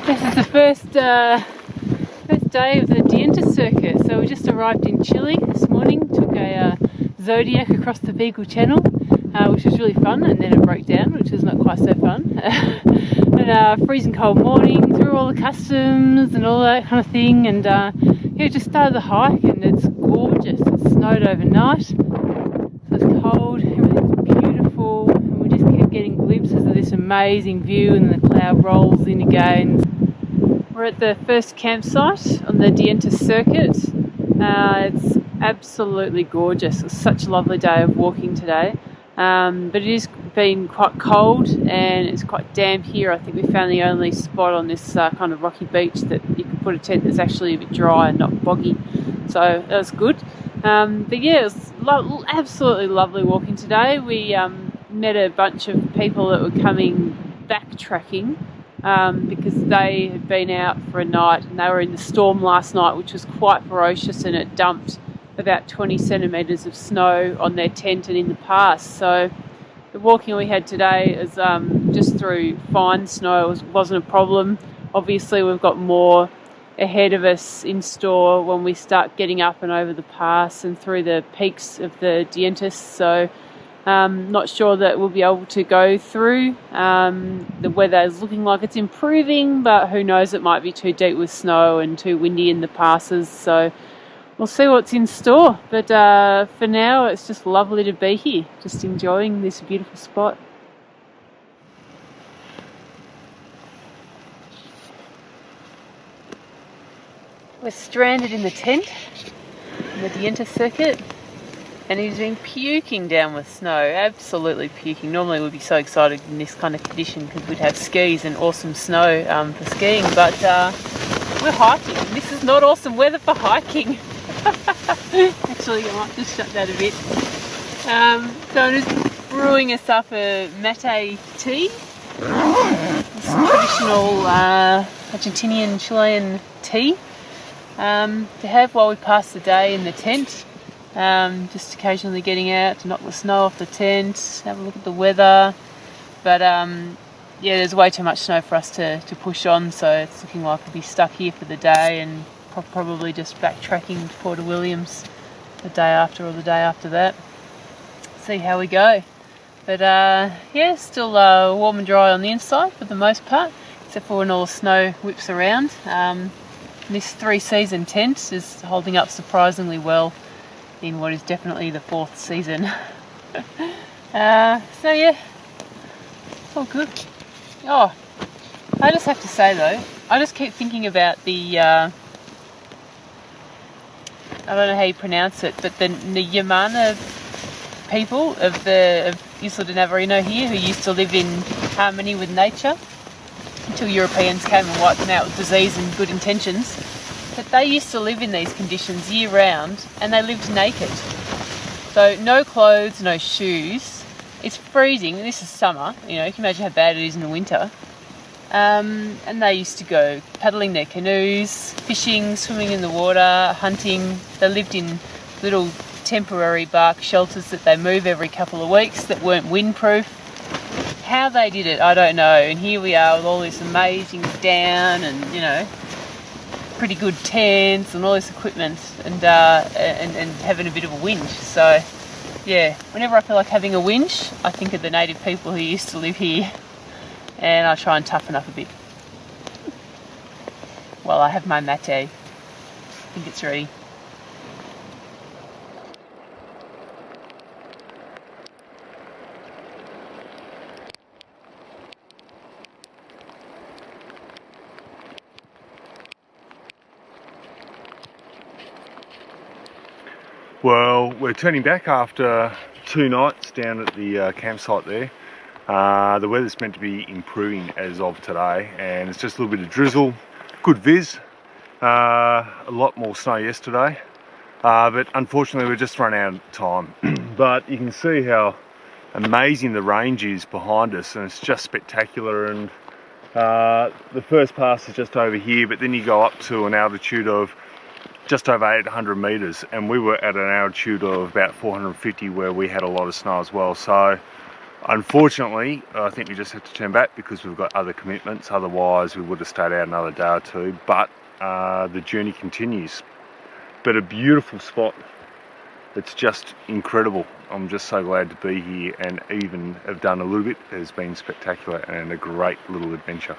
This is the first day of the Dientes circuit. So we just arrived in Chile this morning, took a Zodiac across the Beagle Channel, which was really fun, and then it broke down, which was not quite so fun. And freezing cold morning, through all the customs and all that kind of thing, and yeah, just started the hike, and it's gorgeous. It snowed overnight, so it's cold, everything's beautiful, and we just kept getting glimpses of this amazing view, and the cloud rolls in again. We're at the first campsite on the Dientes circuit. It's absolutely gorgeous. It's such a lovely day of walking today, but it has been quite cold and it's quite damp here. I think we found the only spot on this kind of rocky beach that you can put a tent that's actually a bit dry and not boggy, so that was good. But yeah, it was absolutely lovely walking today. We met a bunch of people that were coming backtracking because they had been out for a night and they were in the storm last night, which was quite ferocious, and it dumped about 20 centimetres of snow on their tent and in the pass. So the walking we had today is just through fine snow. Wasn't a problem. Obviously we've got more ahead of us in store when we start getting up and over the pass and through the peaks of the Dientes, so not sure that we'll be able to go through. The weather is looking like it's improving, but who knows, it might be too deep with snow and too windy in the passes, so we'll see what's in store. But for now it's just lovely to be here, just enjoying this beautiful spot. We're stranded in the tent in the Dientes circuit, and he's been puking down with snow, absolutely puking. Normally we'd be so excited in this kind of condition because we'd have skis and awesome snow for skiing, but we're hiking. This is not awesome weather for hiking. Actually, I might just shut that a bit. So I'm just brewing us up a mate tea. This traditional Argentinian Chilean tea to have while we pass the day in the tent. Just occasionally getting out to knock the snow off the tent, have a look at the weather. But yeah, there's way too much snow for us to push on, so it's looking like we'll be stuck here for the day and probably just backtracking to Port Williams the day after or the day after that. See how we go. But yeah, still warm and dry on the inside for the most part, except for when all the snow whips around. This 3-season tent is holding up surprisingly well in what is definitely the 4th season. So yeah, it's all good. Oh, I just have to say though, I just keep thinking about the I don't know how you pronounce it, but the Yamana people of Isla de Navarino here, who used to live in harmony with nature until Europeans came and wiped them out with disease and good intentions. But they used to live in these conditions year round, and they lived naked. So no clothes, no shoes. It's freezing. This is summer, you know, you can imagine how bad it is in the winter. And they used to go paddling their canoes, fishing, swimming in the water, hunting. They lived in little temporary bark shelters that they move every couple of weeks that weren't windproof. How they did it, I don't know. And here we are with all this amazing down and, you know, pretty good tents and all this equipment, and having a bit of a whinge. So yeah, whenever I feel like having a whinge, I think of the native people who used to live here, and I try and toughen up a bit. Well, I have my mate. I think it's ready. Well, we're turning back after 2 nights down at the campsite there. The weather's meant to be improving as of today, and it's just a little bit of drizzle, good viz. A lot more snow yesterday, but unfortunately we're just run out of time. But you can see how amazing the range is behind us, and it's just spectacular. And the first pass is just over here, but then you go up to an altitude of just over 800 meters, and we were at an altitude of about 450 where we had a lot of snow as well. So Unfortunately, I think we just have to turn back because we've got other commitments. Otherwise, we would have stayed out another day or two. But the journey continues. But a beautiful spot. It's just incredible. I'm just so glad to be here, and even have done a little bit. It has been spectacular and a great little adventure.